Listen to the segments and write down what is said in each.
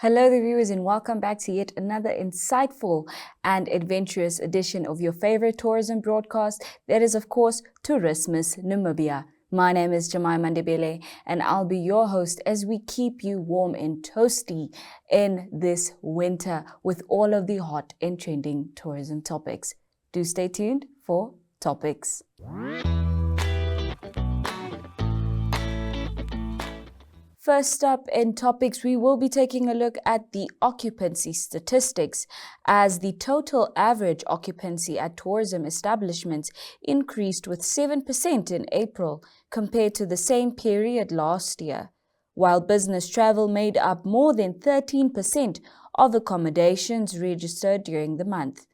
Hello, the viewers, and welcome back to yet another insightful and adventurous edition of your favorite tourism broadcast. That is, of course, Tourismus Namibia. My name is Jemima Ndebele, and I'll be your host as we keep you warm and toasty in this winter with all of the hot and trending tourism topics. Do stay tuned for topics. First up in topics, we will be taking a look at the occupancy statistics, as the total average occupancy at tourism establishments increased with 7% in April compared to the same period last year, while business travel made up more than 13% of accommodations registered during the month.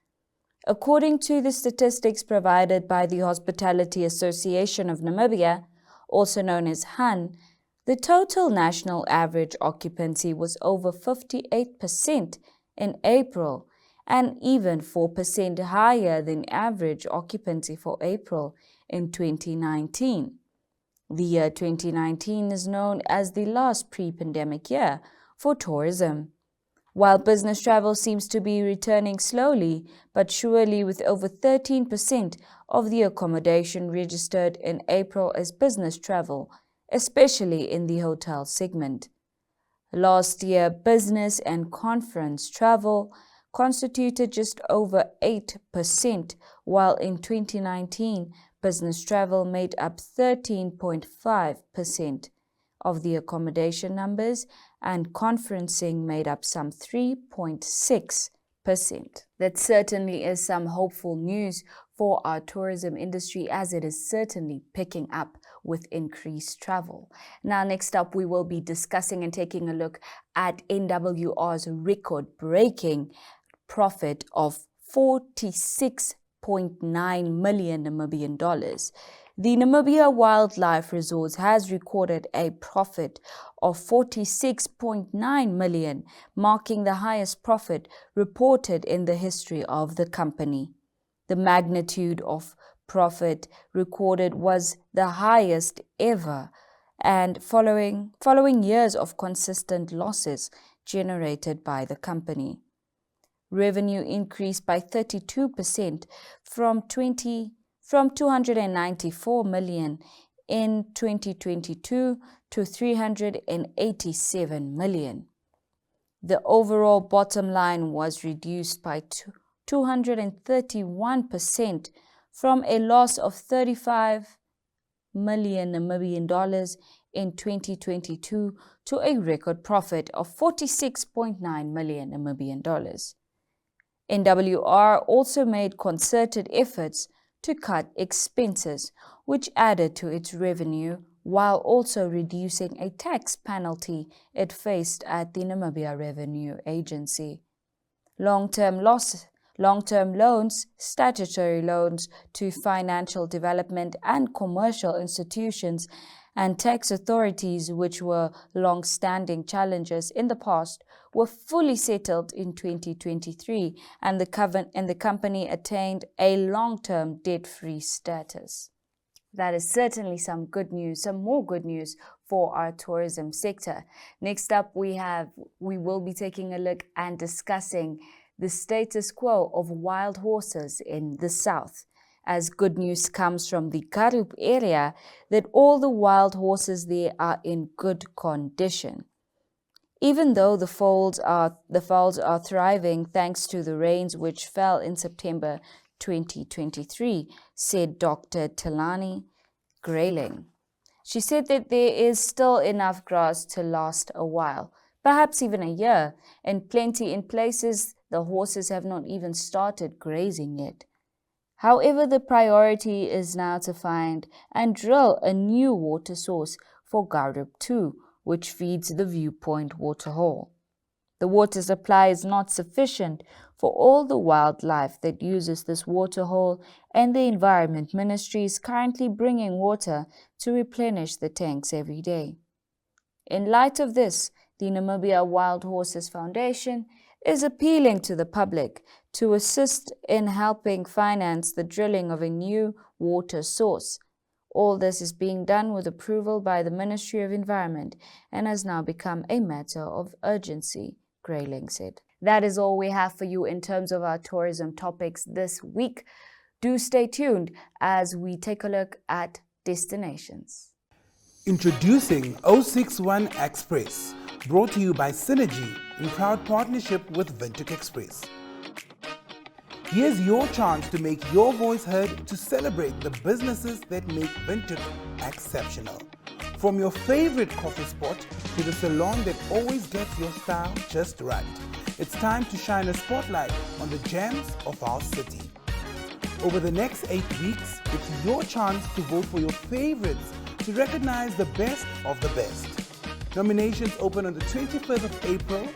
According to the statistics provided by the Hospitality Association of Namibia, also known as HAN, the total national average occupancy was over 58% in April and even 4% higher than average occupancy for April in 2019. The year 2019 is known as the last pre-pandemic year for tourism. While business travel seems to be returning slowly but surely, with over 13% of the accommodation registered in April as business travel, especially in the hotel segment. Last year, business and conference travel constituted just over 8%, while in 2019, business travel made up 13.5% of the accommodation numbers, and conferencing made up some 3.6%. That certainly is some hopeful news for our tourism industry, as it is certainly picking up with increased travel. Now, next up, we will be discussing and taking a look at NWR's record-breaking profit of 46.9 million Namibian dollars. The Namibia Wildlife Resorts has recorded a profit of 46.9 million, marking the highest profit reported in the history of the company. The magnitude of profit recorded was the highest ever, and following years of consistent losses generated by the company. Revenue increased by 32% from 294 million in 2022 to 387 million. The overall bottom line was reduced by 231% from a loss of 35 million Namibian dollars in 2022 to a record profit of 46.9 million Namibian dollars. NWR also made concerted efforts to cut expenses, which added to its revenue, while also reducing a tax penalty it faced at the Namibia Revenue Agency. Long-term loans, statutory loans to financial development and commercial institutions and tax authorities, which were long-standing challenges in the past, were fully settled in 2023, and the company attained a long-term debt-free status. That is certainly some good news, some more good news for our tourism sector. Next up, we will be taking a look and discussing the status quo of wild horses in the south, as good news comes from the Garub area that all the wild horses there are in good condition. Even though the foals are thriving thanks to the rains which fell in September 2023, said Dr. Telani Grayling. She said that there is still enough grass to last a while, perhaps even a year, and plenty in places the horses have not even started grazing yet. However, the priority is now to find and drill a new water source for Garub 2, which feeds the Viewpoint waterhole. The water supply is not sufficient for all the wildlife that uses this waterhole, and the Environment Ministry is currently bringing water to replenish the tanks every day. In light of this, the Namibia Wild Horses Foundation is appealing to the public to assist in helping finance the drilling of a new water source. All this is being done with approval by the Ministry of Environment and has now become a matter of urgency Grayling said. That is all we have for you in terms of our tourism topics this week. Do stay tuned as we take a look at destinations. Introducing 061 Express, brought to you by Synergy in proud partnership with Windhoek Express. Here's your chance to make your voice heard to celebrate the businesses that make Windhoek exceptional. From your favorite coffee spot to the salon that always gets your style just right. It's time to shine a spotlight on the gems of our city. Over the next 8 weeks, it's your chance to vote for your favorites to recognize the best of the best. Nominations open on the 25th of April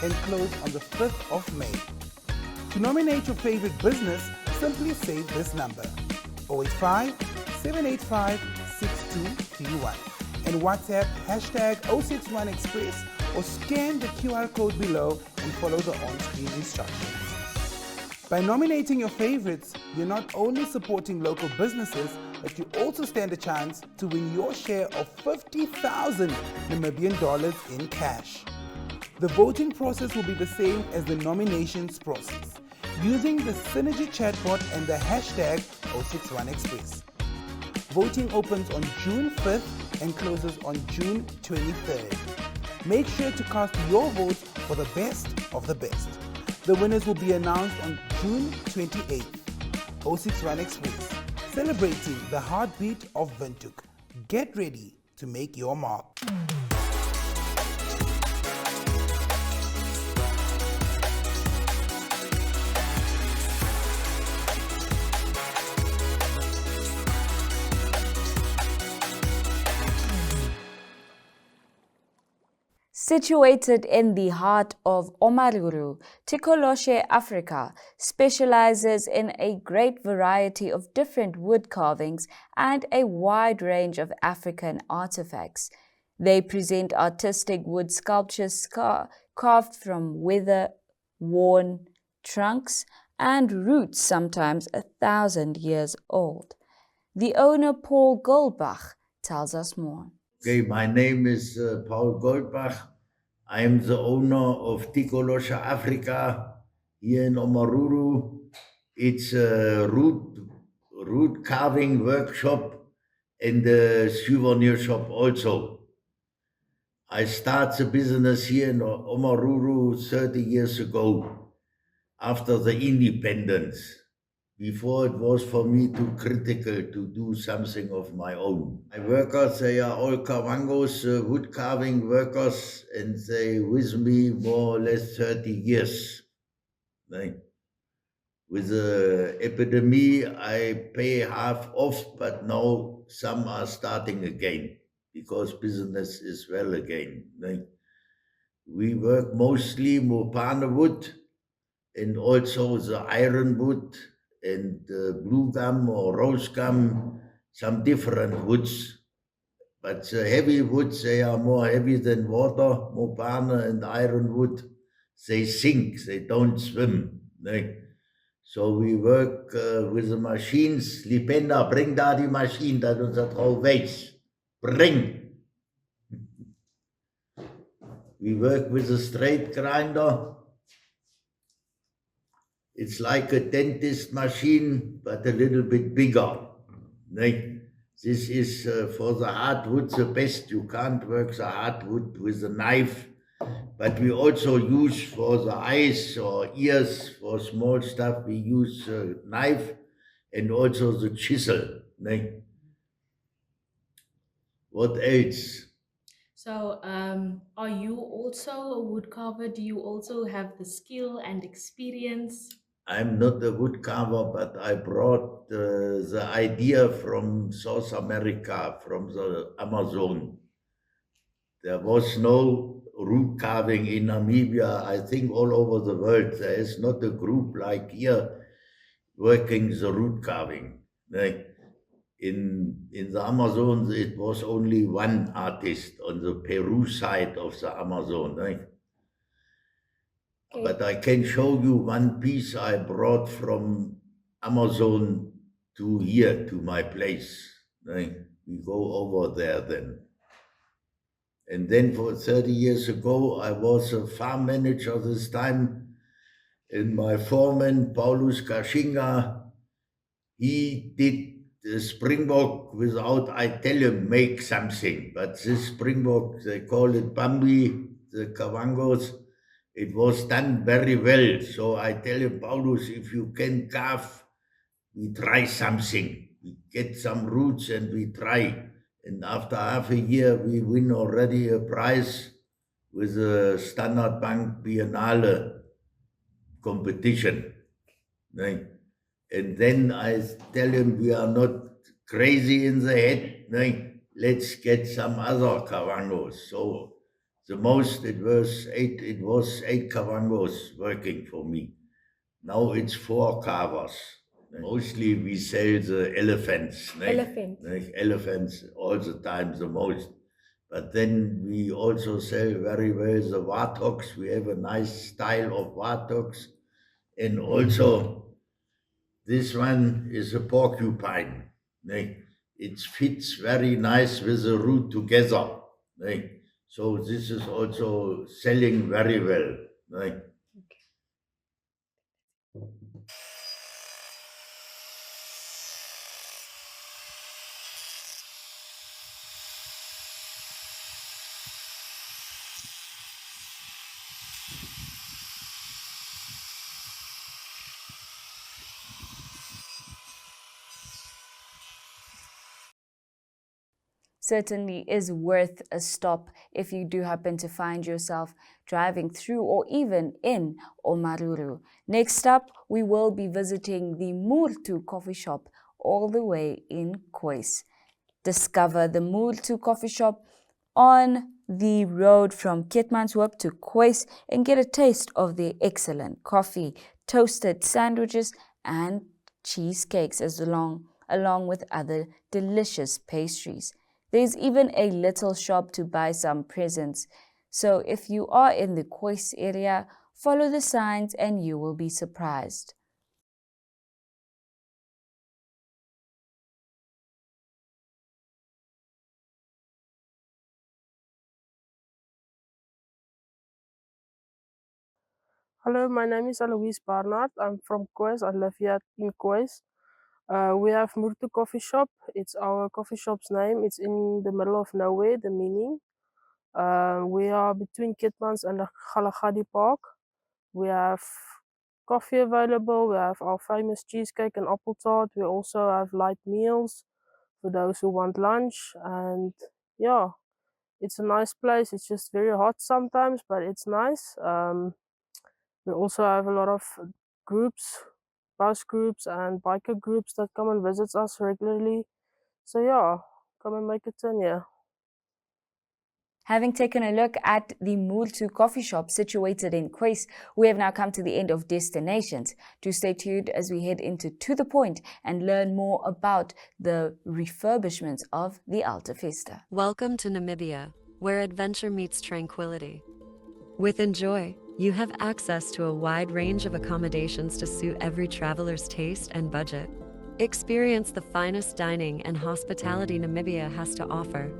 and close on the 5th of May. To nominate your favorite business, simply save this number, 085-785-6231, and WhatsApp hashtag 061Express or scan the QR code below and follow the on-screen instructions. By nominating your favorites, you're not only supporting local businesses, but you also stand a chance to win your share of 50,000 Namibian dollars in cash. The voting process will be the same as the nominations process, using the Synergy chatbot and the hashtag 061Express. Voting opens on June 5th and closes on June 23rd. Make sure to cast your votes for the best of the best. The winners will be announced on June 28th. 061 Express, celebrating the heartbeat of Windhoek. Get ready to make your mark. Situated in the heart of Omaruru, Tikoloshe Afrika specializes in a great variety of different wood carvings and a wide range of African artifacts. They present artistic wood sculptures carved from weather-worn trunks and roots sometimes 1,000 years old. The owner, Paul Goldbach, tells us more. Okay, my name is Paul Goldbach. I am the owner of Tikoloshe Afrika here in Omaruru. It's a root carving workshop and a souvenir shop also. I started the business here in Omaruru 30 years ago, after the independence. Before it was for me too critical to do something of my own. My workers, they are all Kawangos, wood carving workers, and they with me more or less 30 years. Right? With the epidemic, I pay half off, but now some are starting again, because business is well again. Right? We work mostly mopane wood, and also the iron wood, and blue gum or rose gum, some different woods. But the heavy woods, they are more heavy than water. Mopane and iron wood, they sink, they don't swim. Right? So we work with the machines. Lipenda, bring da die machine, dat onze vrouw wees. Bring. We work with a straight grinder. It's like a dentist machine, but a little bit bigger. This is for the hardwood the best. You can't work the hardwood with a knife, but we also use for the eyes or ears, for small stuff, we use a knife and also the chisel. What else? So, are you also a wood carver? Do you also have the skill and experience? I'm not a wood carver, but I brought the idea from South America, from the Amazon. There was no root carving in Namibia. I think all over the world, there is not a group like here working the root carving. In the Amazon, it was only one artist on the Peru side of the Amazon. Okay. But I can show you one piece I brought from Amazon to here, to my place. We go over there then. And then for 30 years ago, I was a farm manager this time, and my foreman, Paulus Kashinga, he did the springbok without I tell him make something. But this springbok, they call it Bambi, the Kawangos, it was done very well. So I tell him, Paulus, if you can carve, we try something. We get some roots and we try. And after half a year, we win already a prize with the Standard Bank Biennale competition. Right? And then I tell him, we are not crazy in the head. Right? Let's get some other Kawangos. So the most, it was eight Kawangos working for me. Now it's 4 carvers. Mostly we sell the elephants. Elephants all the time, the most. But then we also sell very well the warthogs. We have a nice style of warthogs. And also, this one is a porcupine. It fits very nice with the root together. So this is also selling very well. Certainly is worth a stop if you do happen to find yourself driving through or even in Omaruru. Next up, we will be visiting the MoerToe Coffee Shop all the way in Koës. Discover the MoerToe Coffee Shop on the road from Keetmanshoop to Koës and get a taste of their excellent coffee, toasted sandwiches and cheesecakes along with other delicious pastries. There's even a little shop to buy some presents. So if you are in the Koës area, follow the signs and you will be surprised. Hello, my name is Aloise Barnard. I'm from Koës. I live here in Koës. We have MoerToe Coffee Shop. It's our coffee shop's name. It's in the middle of nowhere, the meaning. We are between Keetmans and the Galagadi Park. We have coffee available. We have our famous cheesecake and apple tart. We also have light meals for those who want lunch. And yeah, it's a nice place. It's just very hot sometimes, but it's nice. We also have a lot of groups, bus groups and biker groups that come and visit us regularly. So yeah, come and make a turn here. Having taken a look at the MoerToe Coffee Shop situated in Koës, we have now come to the end of destinations. Do stay tuned as we head into To The Point and learn more about the refurbishments of the Alte Feste. Welcome to Namibia, where adventure meets tranquility. With Enjoy, you have access to a wide range of accommodations to suit every traveler's taste and budget. Experience the finest dining and hospitality Namibia has to offer.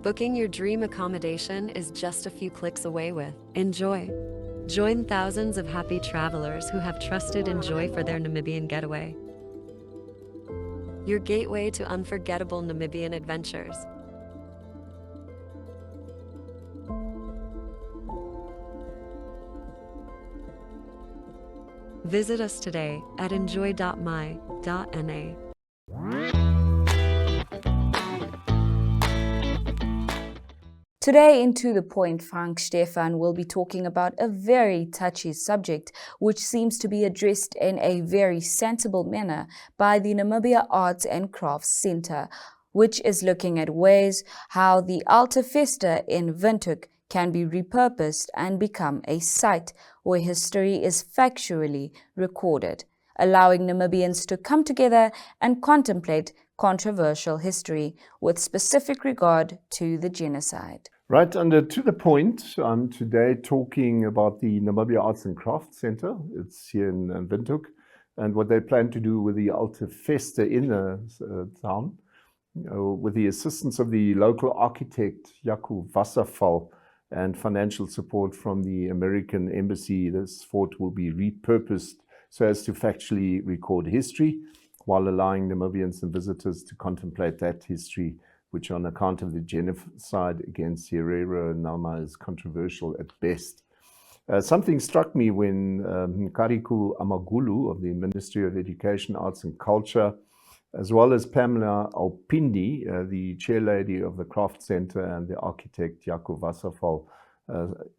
Booking your dream accommodation is just a few clicks away with Enjoy. Join thousands of happy travelers who have trusted Enjoy for their Namibian getaway. Your gateway to unforgettable Namibian adventures. Visit us today at enjoy.my.na. Today in To The Point, Frank Stefan will be talking about a very touchy subject which seems to be addressed in a very sensible manner by the Namibia Arts and Crafts Centre, which is looking at ways how the Alte Feste in Windhoek can be repurposed and become a site where history is factually recorded, allowing Namibians to come together and contemplate controversial history with specific regard to the genocide. Right, under To The Point, I'm today talking about the Namibia Arts and Crafts Centre. It's here in Windhoek, and what they plan to do with the Alte Feste in the town. with the assistance of the local architect Jaco Wasserval and financial support from the American Embassy, this fort will be repurposed so as to factually record history while allowing Namibians and visitors to contemplate that history, which on account of the genocide against Herero and Nama is controversial at best. Something struck me when Nkariku Amagulu of the Ministry of Education, Arts and Culture, as well as Pamela Alpindi, the chairlady of the Craft Center, and the architect Jaco Wasserval,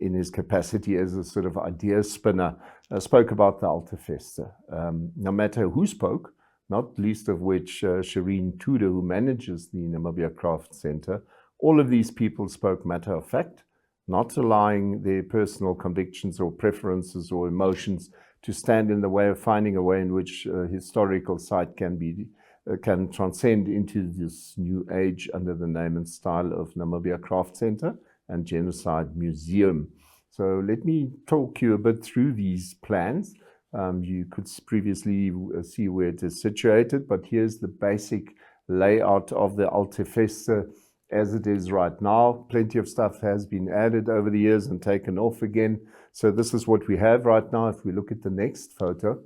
in his capacity as a sort of idea spinner, spoke about the Alte Feste. No matter who spoke, not least of which Shireen Tude, who manages the Namibia Craft Center, all of these people spoke matter of fact, not allowing their personal convictions or preferences or emotions to stand in the way of finding a way in which a historical site can transcend into this new age under the name and style of Namibia Craft Center and Genocide Museum. So let me talk you a bit through these plans. You could previously see where it is situated, but here's the basic layout of the Alte Feste as it is right now. Plenty of stuff has been added over the years and taken off again. So this is what we have right now. If we look at the next photo,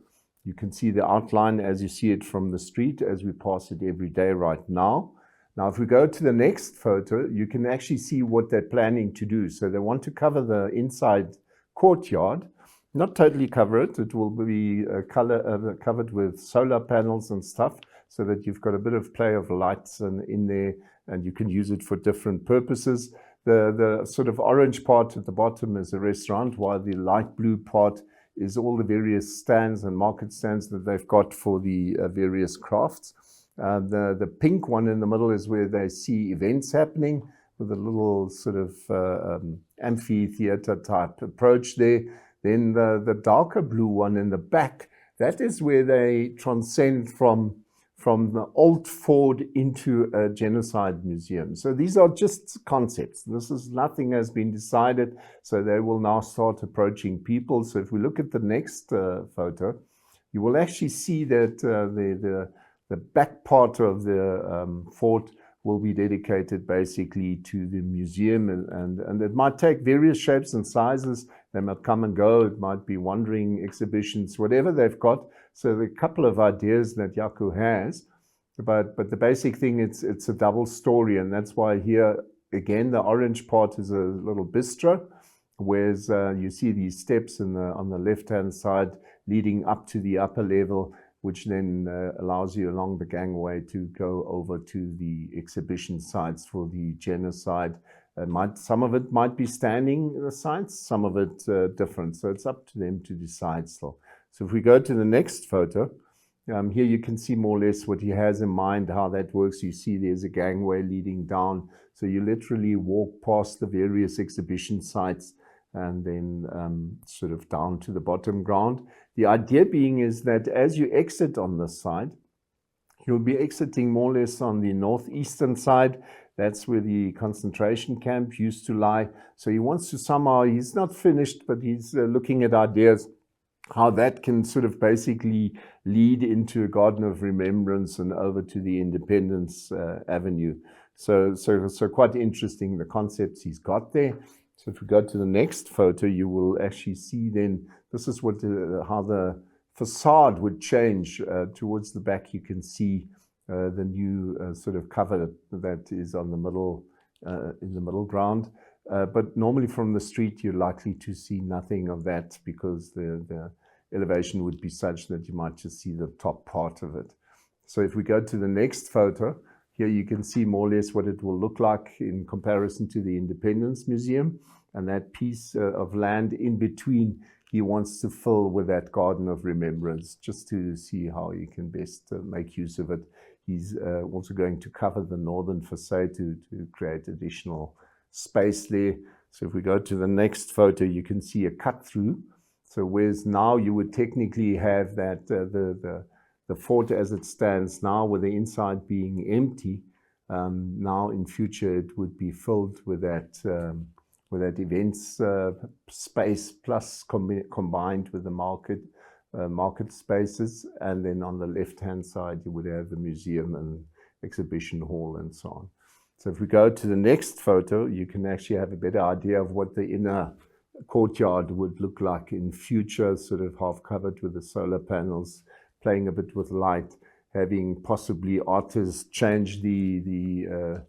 you can see the outline as you see it from the street as we pass it every day right now. Now, if we go to the next photo, you can actually see what they're planning to do. So they want to cover the inside courtyard, not totally cover it. It will be covered with solar panels and stuff so that you've got a bit of play of lights in there and you can use it for different purposes. The sort of orange part at the bottom is a restaurant, while the light blue part is all the various stands and market stands that they've got for the various crafts. The pink one in the middle is where they see events happening with a little sort of amphitheater type approach there. Then the darker blue one in the back, that is where they transcend from the old fort into a genocide museum. So these are just concepts. Nothing has been decided. So they will now start approaching people. So if we look at the next photo, you will actually see that the back part of the fort will be dedicated basically to the museum, and it might take various shapes and sizes. They might come and go. It might be wandering exhibitions, whatever they've got. So there are a couple of ideas that Jaco has, but the basic thing, it's a double story, and that's why here again the orange part is a little bistro, whereas you see these steps on the left-hand side leading up to the upper level, which then allows you along the gangway to go over to the exhibition sites for the genocide. Some of it might be standing sites, some of it different. So it's up to them to decide still. So if we go to the next photo, here you can see more or less what he has in mind, how that works. You see there's a gangway leading down. So you literally walk past the various exhibition sites and then sort of down to the bottom ground. The idea being is that as you exit on this side, you'll be exiting more or less on the northeastern side. That's where the concentration camp used to lie. So he wants to somehow, he's not finished, but he's looking at ideas how that can sort of basically lead into a garden of remembrance and over to the Independence Avenue. So quite interesting, the concepts he's got there. So if we go to the next photo, you will actually see then, this is what how the facade would change. Towards the back, you can see the new sort of cover that is on the middle, in the middle ground. But normally from the street, you're likely to see nothing of that because the elevation would be such that you might just see the top part of it. So if we go to the next photo, here you can see more or less what it will look like in comparison to the Independence Museum. And that piece of land in between, he wants to fill with that garden of remembrance, just to see how you can best make use of it. He's also going to cover the northern facade to create additional space there. So if we go to the next photo, you can see a cut through. So whereas now you would technically have that the fort as it stands now, with the inside being empty, now in future it would be filled with that events space plus combined with the market spaces. And then on the left hand side you would have the museum exhibition hall and so on. So if we go to the next photo, you can actually have a better idea of what the inner courtyard would look like in future, sort of half covered with the solar panels, playing a bit with light, having possibly artists change the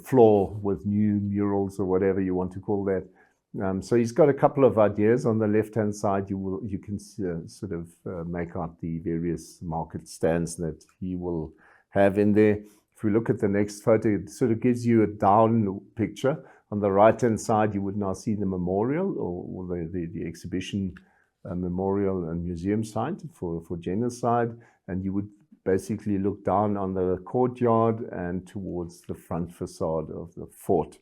floor with new murals or whatever you want to call that. So he's got a couple of ideas. On the left-hand side, you can sort of make out the various market stands that he will have in there. If we look at the next photo, it sort of gives you a down picture. On the right-hand side, you would now see the memorial or the exhibition memorial and museum site for genocide, and you would basically look down on the courtyard and towards the front facade of the fort.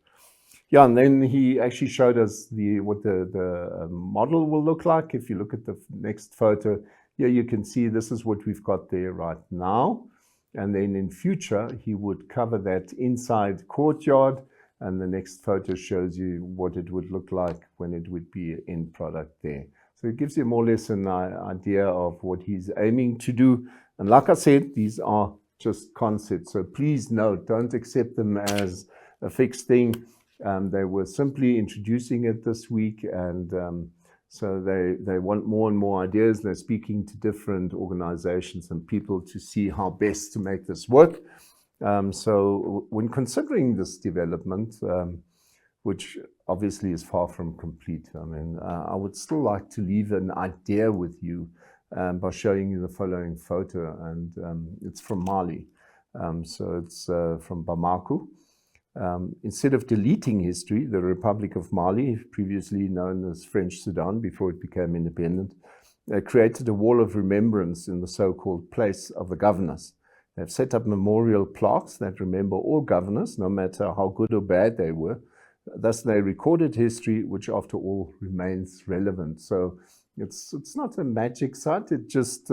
Yeah, and then he actually showed us what the model will look like. If you look at the next photo, here you can see this is what we've got there right now. And then in future, he would cover that inside courtyard. And the next photo shows you what it would look like when it would be an end product there. So it gives you more or less an idea of what he's aiming to do. And like I said, these are just concepts. So please note, don't accept them as a fixed thing. They were simply introducing it this week, and so they want more and more ideas. They're speaking to different organizations and people to see how best to make this work. So when considering this development, which obviously is far from complete, I mean, I would still like to leave an idea with you by showing you the following photo, and it's from Mali. So it's from Bamako. Instead of deleting history, the Republic of Mali, previously known as French Sudan before it became independent, created a wall of remembrance in the so-called place of the governors. They've set up memorial plaques that remember all governors, no matter how good or bad they were. Thus, they recorded history, which after all remains relevant. So it's not a magic site, it just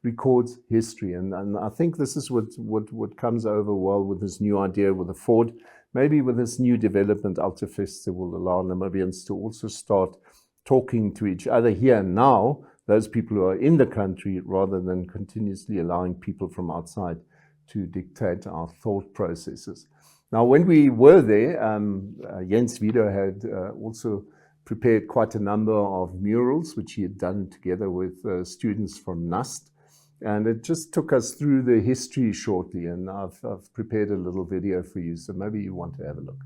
records history. And I think this is what comes over well with this new idea with the fort. Maybe with this new development, Alte Feste will allow Namibians to also start talking to each other here and now, those people who are in the country, rather than continuously allowing people from outside to dictate our thought processes. Now, when we were there, Jens Wido had also prepared quite a number of murals, which he had done together with students from NUST. And it just took us through the history shortly, and I've prepared a little video for you, so maybe you want to have a look.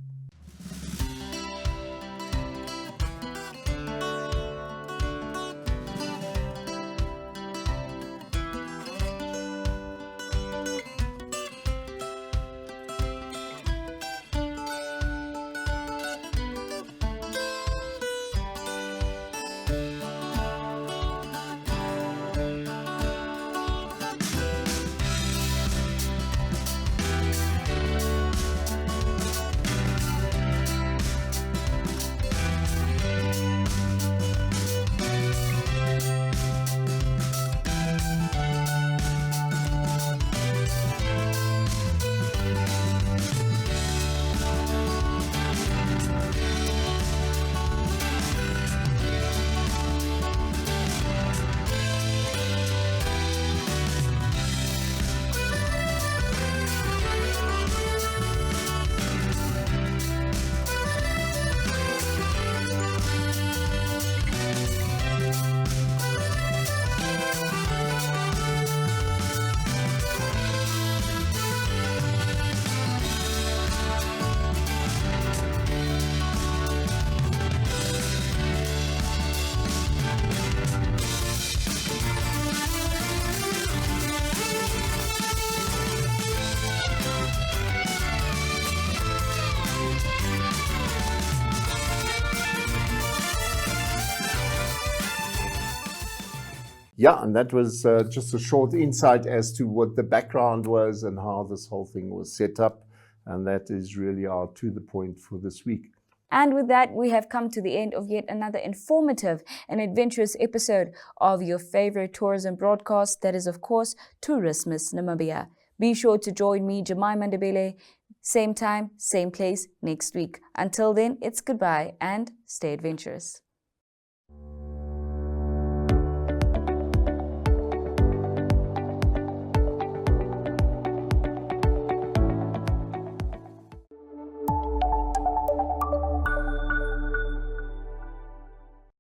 Yeah, and that was just a short insight as to what the background was and how this whole thing was set up. And that is really our to the point for this week. And with that, we have come to the end of yet another informative and adventurous episode of your favorite tourism broadcast, that is, of course, Tourismus Namibia. Be sure to join me, Jemima Ndebele, same time, same place next week. Until then, it's goodbye and stay adventurous.